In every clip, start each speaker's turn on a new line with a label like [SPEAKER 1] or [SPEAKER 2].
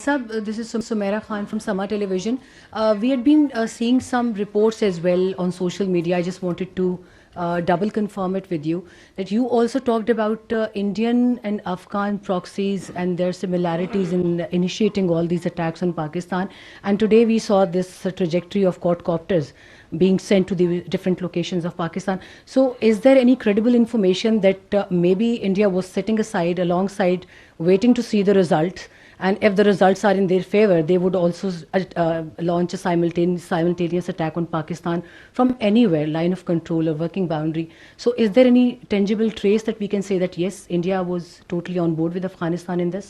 [SPEAKER 1] Sab, this is Sumaira Khan from Sama Television. We had been seeing some reports as well on social media. I just wanted to double confirm it with you that you also talked about Indian and Afghan proxies and their similarities in initiating all these attacks on Pakistan. And today we saw this trajectory of quadcopters being sent to the different locations of Pakistan. So is there any credible information that maybe India was sitting aside alongside waiting to see the results, and if the results are in their favor, they would also launch a simultaneous attack on Pakistan from anywhere, line of control or working boundary? So is there any tangible trace that we can say that yes, India was totally on board with Afghanistan in this?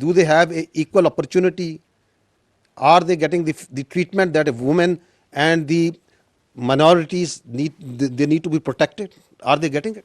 [SPEAKER 2] Do they have a equal opportunity? Are they getting the treatment that a woman and the minorities need to be protected? Are they getting it?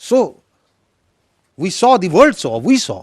[SPEAKER 2] So we saw, the world saw, we saw.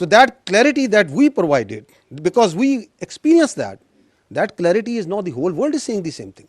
[SPEAKER 2] So that clarity that we provided, because we experienced that clarity is now the whole world is saying the same thing.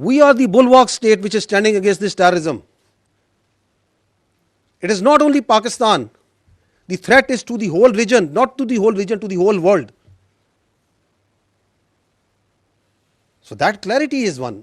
[SPEAKER 2] We are the bulwark state which is standing against this terrorism. It is not only Pakistan. The threat is to the whole region, not to the whole region, to the whole world. So that clarity is one,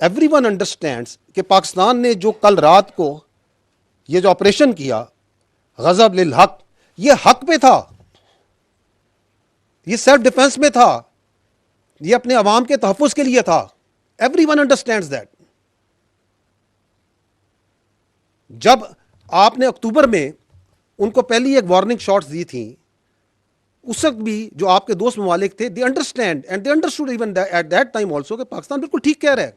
[SPEAKER 2] everyone understands کہ پاکستان نے جو کل رات کو یہ جو operation کیا غضب للحق، یہ حق پہ تھا، یہ سیلف ڈیفense میں تھا، یہ اپنے عوام کے تحفظ کے لیے تھا. Everyone understands that. جب آپ نے اکتوبر میں ان کو پہلی ایک وارننگ شاٹس دی تھیں، اس وقت بھی جو آپ کے دوست ممالک تھے they understand and they understood even at that time also کہ پاکستان بالکل ٹھیک کہہ رہا ہے.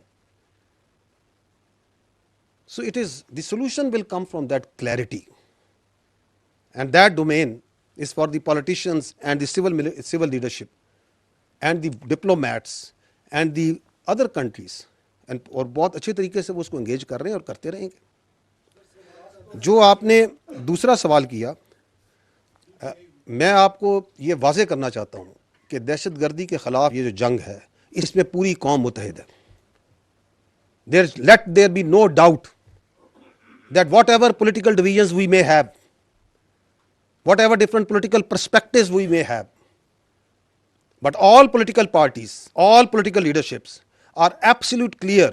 [SPEAKER 2] So it is, the solution will come from that clarity, and that domain is for the politicians and the civil leadership and the diplomats and the other countries, and اور بہت اچھے طریقے سے وہ اس کو انگیج کر رہے ہیں اور کرتے رہیں گے. جو آپ نے دوسرا سوال کیا، میں آپ کو یہ واضح کرنا چاہتا ہوں کہ دہشت گردی کے خلاف یہ جو جنگ ہے اس میں پوری قوم متحد ہے. Let there be no doubt that whatever political divisions we may have, whatever different political perspectives we may have, but all political parties, all political leaderships are absolute clear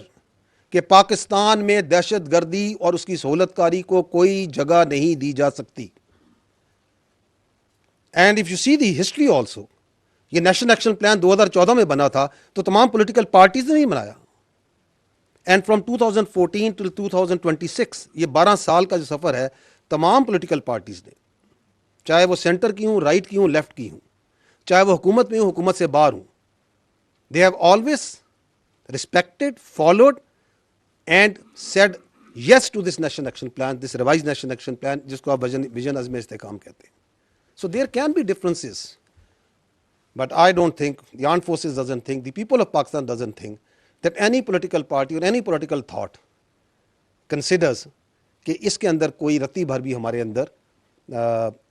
[SPEAKER 2] کہ پاکستان میں دہشت گردی اور اس کی سہولت کاری کو کوئی جگہ نہیں دی جا سکتی. And if you see the history also, یہ نیشنل ایکشن پلان 2014 میں بنا تھا تو تمام پولیٹیکل پارٹیز نے نہیں بنایا. اینڈ فرام 2014 ٹو 2026 یہ 12 سال کا جو سفر ہے تمام پولیٹیکل پارٹیز نے، چاہے وہ سینٹر کی ہوں، رائٹ کی ہوں، لیفٹ کی ہوں، چاہے وہ حکومت میں ہوں، حکومت سے باہر ہوں، they have always respected, followed and said yes to this national action plan, this revised national action plan جس کو آپ vision عزم استحکام کہتے ہیں. So there can be differences, but I don't think, the armed forces doesn't think, the people of Pakistan doesn't think that any political party or any political thought considers کہ اس کے اندر کوئی رتی بھر بھی ہمارے اندر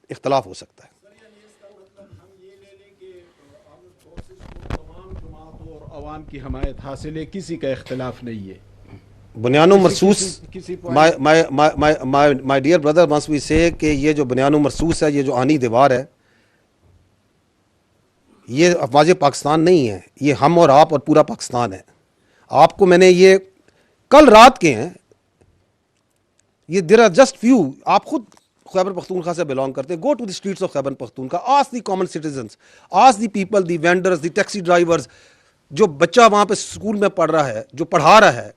[SPEAKER 2] اختلاف ہو سکتا ہے.
[SPEAKER 3] عوام کی حمایت حاصل ہے، کسی کا اختلاف نہیں ہے.
[SPEAKER 2] بنیان و مرصوص، my dear brother, once we say کہ یہ جو بنیان و مرصوص ہے، یہ جو آہنی دیوار ہے، یہ افواج پاکستان نہیں ہے، یہ ہم اور آپ اور پورا پاکستان ہے. آپ کو میں نے یہ کل رات کے ہیں، یہ there are just few، آپ خود خیبر پختونخوا سے بلانگ کرتے ہیں، go to the streets of Khyber Pakhtunkhwa, ask the common citizens, ask the people, the vendors, the taxi drivers، جو بچہ وہاں پہ اسکول میں پڑھ رہا ہے، جو پڑھا رہا ہے،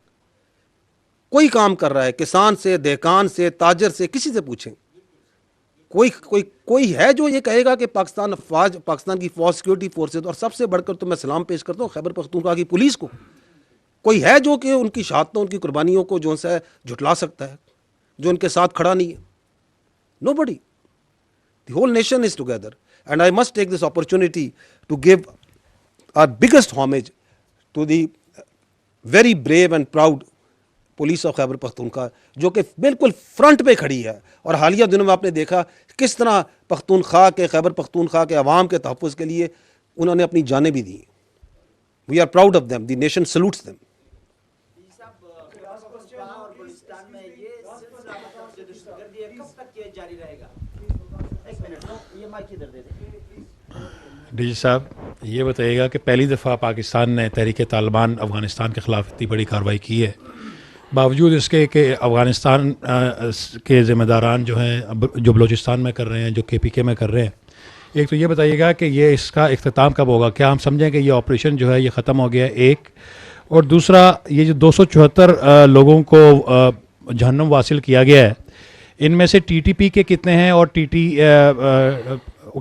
[SPEAKER 2] کوئی کام کر رہا ہے، کسان سے، دہقان سے، تاجر سے، کسی سے پوچھیں، کوئی ہے جو یہ کہے گا کہ پاکستان کی فوج، سیکورٹی فورسز، اور سب سے بڑھ کر تو میں سلام پیش کرتا ہوں خیبر پختونخوا کی پولیس کو، کوئی ہے جو کہ ان کی شہادتوں، ان کی قربانیوں کو جو ہے جھٹلا سکتا ہے، جو ان کے ساتھ کھڑا نہیں ہے؟ Nobody. The whole nation is together, and I must take this opportunity to give our biggest homage to the very brave and proud police of Khyber Pakhtunkhwa, جو کہ بالکل فرنٹ پہ کھڑی ہے. اور حالیہ دنوں میں آپ نے دیکھا کس طرح پختونخوا کے، خیبر پختونخوا کے عوام کے تحفظ کے لیے انہوں نے اپنی جانیں بھی دی. We are proud of them, the nation salutes them.
[SPEAKER 4] D G صاحب، یہ بتائیے گا کہ پہلی دفعہ پاکستان نے تحریک طالبان افغانستان کے خلاف اتنی بڑی کارروائی کی ہے، باوجود اس کے کہ افغانستان کے ذمہ داران جو ہیں، جو بلوچستان میں کر رہے ہیں، جو KPK میں کر رہے ہیں. ایک تو یہ بتائیے گا کہ یہ اس کا اختتام کب ہوگا؟ کیا ہم سمجھیں کہ یہ آپریشن جو ہے یہ ختم ہو گیا ہے؟ ایک. اور دوسرا، یہ جو 274 لوگوں کو جہنم واصل کیا گیا ہے، ان میں سے TTP کے کتنے ہیں، اور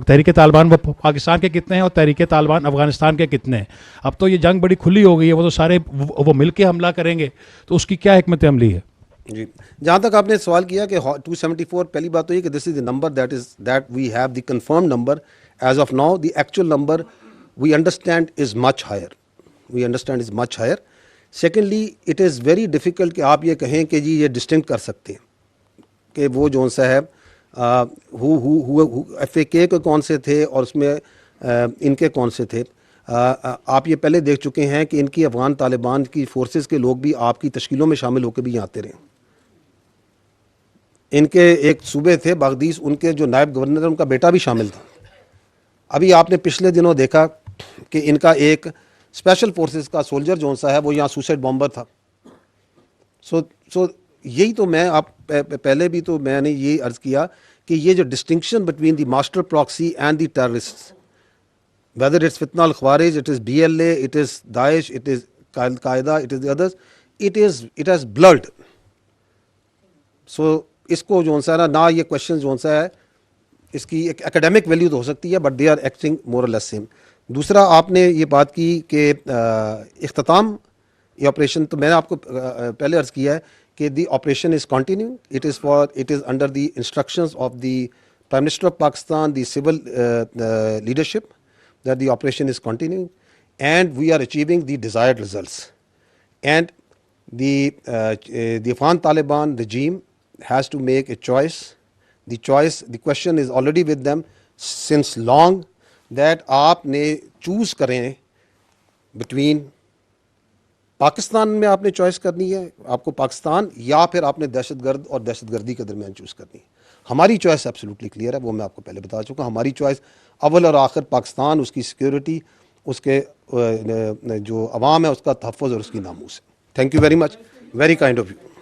[SPEAKER 4] تحریک طالبان وہ پاکستان کے کتنے ہیں، اور تحریک طالبان افغانستان کے کتنے ہیں؟ اب تو یہ جنگ بڑی کھلی ہو گئی ہے، وہ تو سارے وہ مل کے حملہ کریں گے، تو اس کی کیا حکمت عملی ہے؟
[SPEAKER 2] جی، جہاں تک آپ نے سوال کیا کہ 274، پہلی بات تو یہ کہ this is the number that we have the confirm number as of now. The actual number we understand is much higher. Secondly it is very difficult کہ آپ یہ کہیں کہ جی یہ ڈسٹنکٹ کر سکتے ہیں کہ وہ جو سا ہے FAK کے کون سے تھے اور اس میں ان کے کون سے تھے. آپ یہ پہلے دیکھ چکے ہیں کہ ان کی افغان طالبان کی فورسز کے لوگ بھی آپ کی تشکیلوں میں شامل ہو کے بھی آتے رہے. ان کے ایک صوبے تھے باغدیس, ان کے جو نائب گورنر ان کا بیٹا بھی شامل تھا. ابھی آپ نے پچھلے دنوں دیکھا کہ ان کا ایک اسپیشل فورسز کا سولجر جو سا ہے وہ یہاں سوسائڈ بامبر تھا. سو یہی تو میں آپ پہلے بھی تو میں نے یہ عرض کیا کہ یہ جو distinction between the master proxy and the terrorist, whether it's Fitna al-Khawarij, it is BLA, it is Daesh, it is Al-Qaeda, it is the others, it has blurred. So اس کو جو سا نہ یہ کوشچن جو سا ہے اس کی ایک اکیڈیمک ویلیو تو ہو سکتی ہے, بٹ دے آر ایکٹنگ مور اور لیس سیم. دوسرا آپ نے یہ بات کی کہ اختتام یہ آپریشن, تو میں نے آپ کو پہلے عرض کیا ہے کہ the operation is continue, it is under the instructions of the prime minister of Pakistan, the civil leadership, that the operation is continuing and we are achieving the desired results. And the Afghan Taliban regime has to make a choice. The question is already with them since long that آپ نے choose کریں between Pakistan میں آپ نے choice کرنی ہے, آپ کو پاکستان, یا پھر آپ نے دہشت گرد اور دہشت گردی کے درمیان چوز کرنی ہے. ہماری چوائس ایبسلیوٹلی کلیئر ہے, وہ میں آپ کو پہلے بتا چکا. ہماری چوائس اول اور آخر پاکستان, اس کی سیکیورٹی, اس کے جو عوام ہے اس کا تحفظ اور اس کی ناموس ہے. Thank you very much, very kind of you.